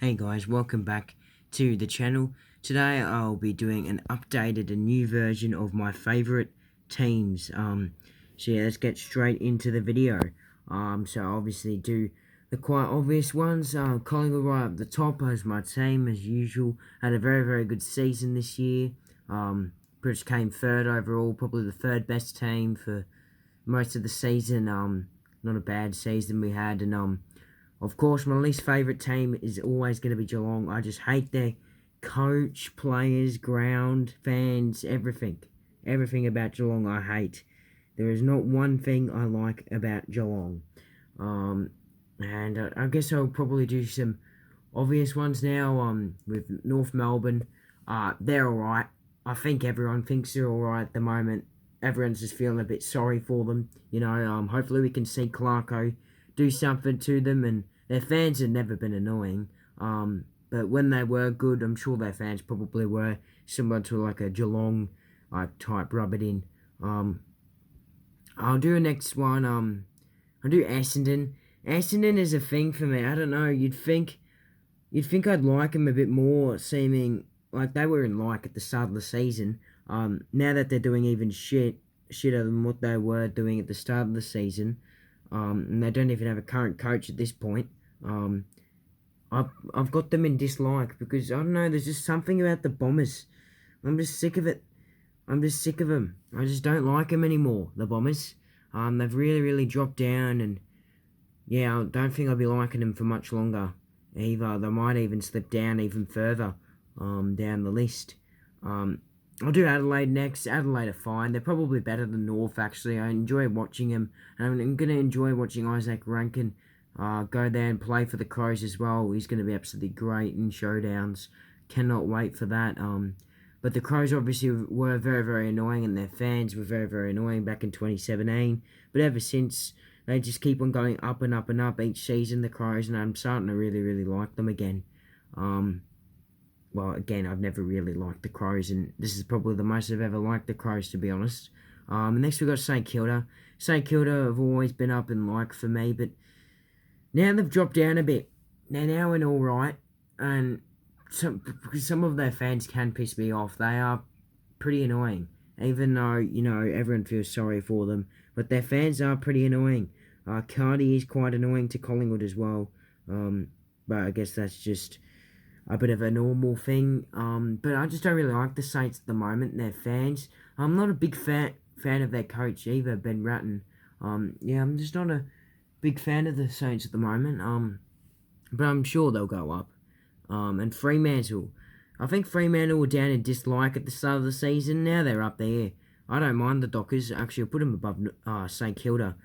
Hey guys, welcome back to the channel. Today I'll be doing an updated and new version of my favourite teams. So yeah, let's get straight into the video. So I obviously do the quite obvious ones. Collingwood right up the top as my team as usual. Had a very good season this year. British came third overall, probably the third best team for most of the season. Not a bad season we had, and of course, my least favourite team is always going to be Geelong. I just hate their coach, players, ground, fans, everything. Everything about Geelong I hate. There is not one thing I like about Geelong. And I guess I'll probably do some obvious ones now. With North Melbourne, they're alright. I think everyone thinks they're alright at the moment. Everyone's just feeling a bit sorry for them. Hopefully we can see Clarko do something to them, and their fans have never been annoying. But when they were good, I'm sure their fans probably were similar to like a Geelong type rub it in. I'll do a next one. I'll do Essendon. Essendon is a thing for me. I don't know. You'd think I'd like them a bit more, seeming like they were in like at the start of the season. Now that they're doing even shitter than what they were doing at the start of the season. And they don't even have a current coach at this point. I've got them in dislike because, I don't know, there's just something about the Bombers. I'm just sick of it. I'm just sick of them. I just don't like them anymore, the Bombers. They've really dropped down, and yeah, I don't think I'll be liking them for much longer either. They might even slip down even further down the list. I'll do Adelaide next. Adelaide are fine. They're probably better than North, actually. I enjoy watching them. And I'm going to enjoy watching Isaac Rankin go there and play for the Crows as well. He's going to be absolutely great in showdowns. Cannot wait for that. But the Crows obviously were very annoying, and their fans were very annoying back in 2017. But ever since, they just keep on going up and up each season, the Crows, and I'm starting to really like them again. Well, again, I've never really liked the Crows, and this is probably the most I've ever liked the Crows, to be honest. Next we've got St Kilda. St Kilda have always been up in like for me, but now they've dropped down a bit. They're now in all right, and some of their fans can piss me off. They are pretty annoying, even though, everyone feels sorry for them. But their fans are pretty annoying. Cardi is quite annoying to Collingwood as well. But I guess that's just a bit of a normal thing. But I just don't really like the Saints at the moment, their fans. I'm not a big fan of their coach either, Ben Ratton. Yeah, I'm just not a big fan of the Saints at the moment. But I'm sure they'll go up. And Fremantle. I think Fremantle were down in dislike at the start of the season. Now they're up there. I don't mind the Dockers. Actually, I'll put them above St Kilda.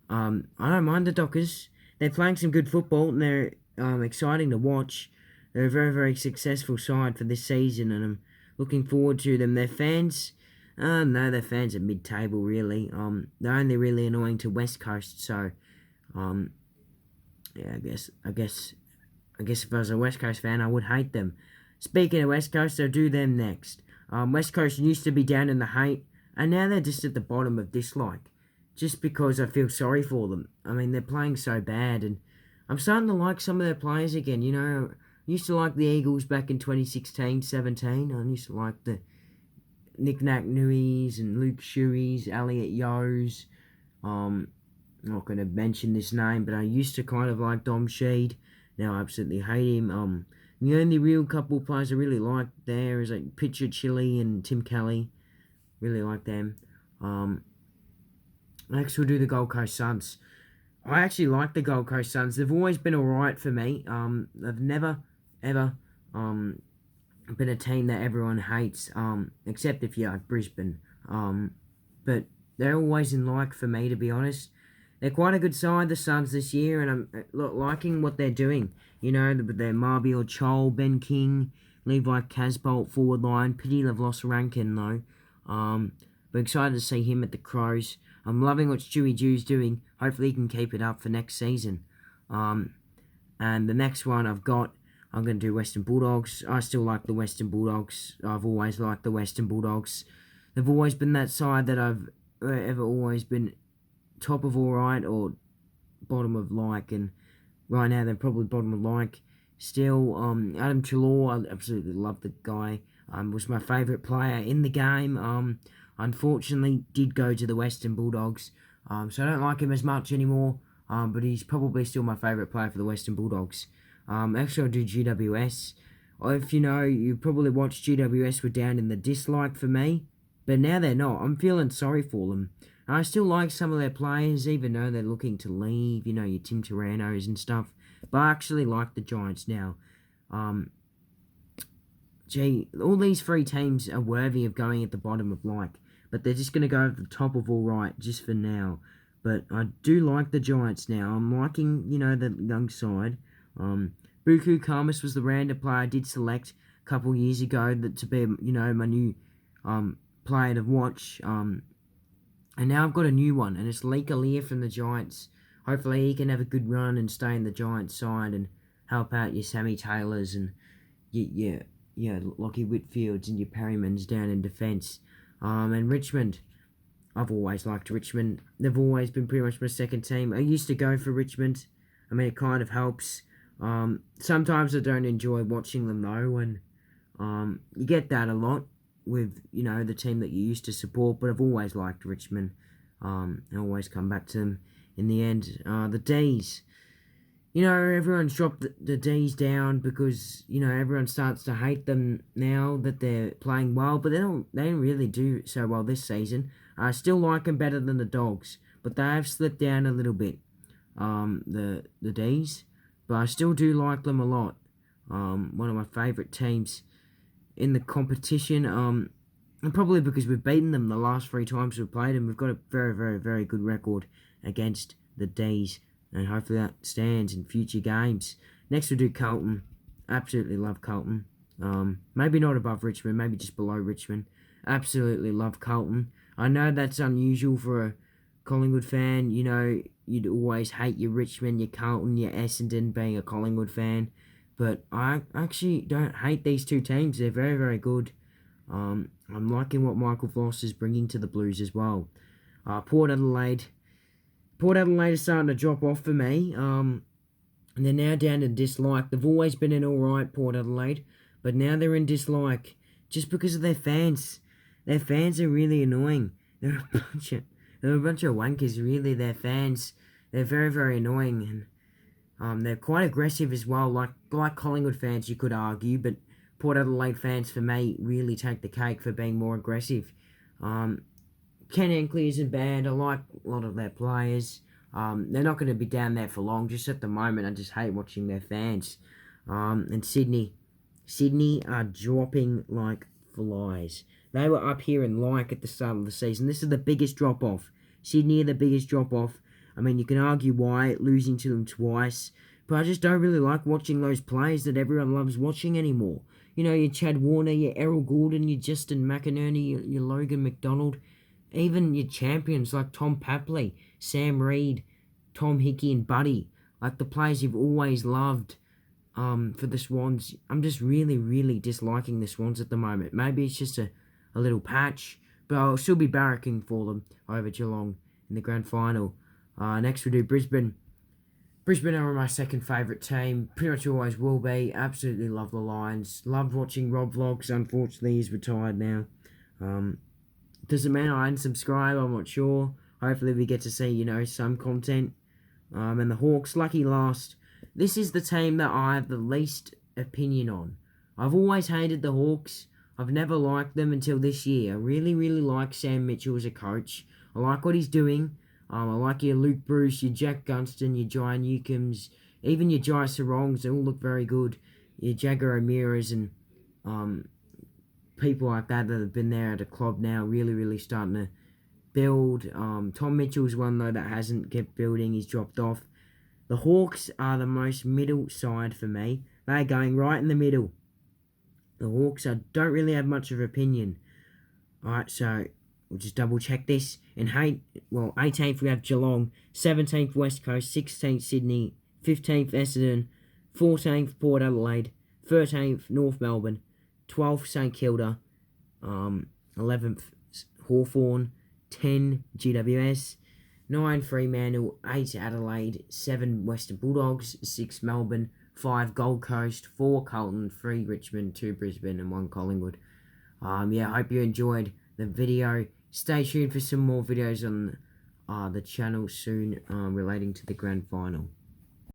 I don't mind the Dockers. They're playing some good football, and they're exciting to watch. They're a very successful side for this season, and I'm looking forward to them. Their fans, no, their fans are mid-table, really. They're only really annoying to West Coast, so, yeah, I guess if I was a West Coast fan, I would hate them. Speaking of West Coast, I'll do them next. West Coast used to be down in the hate, and now they're just at the bottom of dislike, just because I feel sorry for them. I mean, they're playing so bad, and I'm starting to like some of their players again, I used to like the Eagles back in 2016-17. I used to like the Nick Nuis and Luke Shueys, Elliot Yos. I'm not going to mention this name, but I used to kind of like Dom Sheed. Now I absolutely hate him. The only real couple of players I really like there is like Pitcher Chili and Tim Kelly. Really like them. Next we'll do the Gold Coast Suns. I actually like the Gold Coast Suns. They've always been alright for me. They've never ever been a team that everyone hates, except if you like Brisbane. But they're always in like for me, to be honest. They're quite a good side, the Suns, this year, and I'm liking what they're doing. Their Marbiel Chol, Ben King, Levi Casbolt forward line. Pity they've lost Rankin, though. But excited to see him at the Crows. I'm loving what Stewie Jew's doing. Hopefully he can keep it up for next season. And the next one I'm going to do Western Bulldogs. I still like the Western Bulldogs. I've always liked the Western Bulldogs. They've always been that side that I've ever always been top of alright or bottom of like. And right now they're probably bottom of like. Still, Adam Treloar, I absolutely love the guy. Was my favourite player in the game. Unfortunately, did go to the Western Bulldogs. So I don't like him as much anymore. But he's probably still my favourite player for the Western Bulldogs. Actually, I'll do GWS. If you know, you probably watched GWS were down in the dislike for me. But now they're not. I'm feeling sorry for them. I still like some of their players, even though they're looking to leave. You know, your Tim Tyrannos and stuff. But I actually like the Giants now. All these three teams are worthy of going at the bottom of like, but they're just going to go at the top of all right just for now. But I do like the Giants now. I'm liking, the young side. Buku Karmas was the random player I did select a couple years ago to be, my new player to watch. And now I've got a new one, and it's Leek Lear from the Giants. Hopefully he can have a good run and stay in the Giants side and help out your Sammy Taylors and Lockie Whitfields and your Perrymans down in defence. And Richmond, I've always liked Richmond. They've always been pretty much my second team. I used to go for Richmond. I mean, it kind of helps. Sometimes I don't enjoy watching them though, and you get that a lot with, the team that you used to support, but I've always liked Richmond. I always come back to them in the end. The D's. Everyone's dropped the D's down because, everyone starts to hate them now that they're playing well, but they don't really do so well this season. I still like them better than the Dogs, but they have slipped down a little bit, the D's, but I still do like them a lot. One of my favourite teams in the competition, and probably because we've beaten them the last 3 times we've played them. We've got a very, very, very good record against the D's, and hopefully that stands in future games. Next we'll do Carlton. Absolutely love Carlton. Maybe not above Richmond, maybe just below Richmond. Absolutely love Carlton. I know that's unusual for a Collingwood fan. You'd always hate your Richmond, your Carlton, your Essendon being a Collingwood fan. But I actually don't hate these two teams. They're very, very good. I'm liking what Michael Voss is bringing to the Blues as well. Port Adelaide. Port Adelaide is starting to drop off for me. And they're now down to dislike. They've always been in alright, Port Adelaide. But now they're in dislike just because of their fans. Their fans are really annoying. They're a bunch of wankers, really, their fans. They're very, very annoying. And they're quite aggressive as well, like Collingwood fans, you could argue. But Port Adelaide fans, for me, really take the cake for being more aggressive. Ken Ankley isn't bad. I like a lot of their players. They're not going to be down there for long. Just at the moment, I just hate watching their fans. And Sydney are dropping like flies. They were up here in like at the start of the season. This is the biggest drop-off. Sydney are the biggest drop-off. I mean, you can argue why, losing to them twice. But I just don't really like watching those players that everyone loves watching anymore. Your Chad Warner, your Errol Goulden, your Justin McInerney, your Logan McDonald. Even your champions like Tom Papley, Sam Reid, Tom Hickey and Buddy. Like the players you've always loved for the Swans. I'm just really, really disliking the Swans at the moment. Maybe it's just a little patch, but I'll still be barracking for them over Geelong in the grand final. Next we'll do Brisbane. Brisbane are my second favourite team. Pretty much always will be. Absolutely love the Lions. Love watching Rob Vlogs. Unfortunately, he's retired now. Doesn't matter, I unsubscribe, I'm not sure. Hopefully we get to see, some content. And the Hawks, lucky last. This is the team that I have the least opinion on. I've always hated the Hawks. I've never liked them until this year. I really, really like Sam Mitchell as a coach. I like what he's doing. I like your Luke Bruce, your Jack Gunston, your Jai Newcombs, even your Jai Sarongs. They all look very good. Your Jagger O'Meara's and people like that have been there at a club now, really, really starting to build. Tom Mitchell's one, though, that hasn't kept building. He's dropped off. The Hawks are the most middle side for me. They're going right in the middle. The Hawks, I don't really have much of an opinion. Alright, so we'll just double check this. In 18th we have Geelong, 17th West Coast, 16th Sydney, 15th Essendon, 14th Port Adelaide, 13th North Melbourne, 12th St Kilda, 11th Hawthorn, 10 GWS, 9 Fremantle, 8 Adelaide, 7 Western Bulldogs, 6 Melbourne, 5 Gold Coast, 4 Carlton, 3 Richmond, 2 Brisbane, and 1 Collingwood. Yeah, I hope you enjoyed the video. Stay tuned for some more videos on the channel soon relating to the grand final.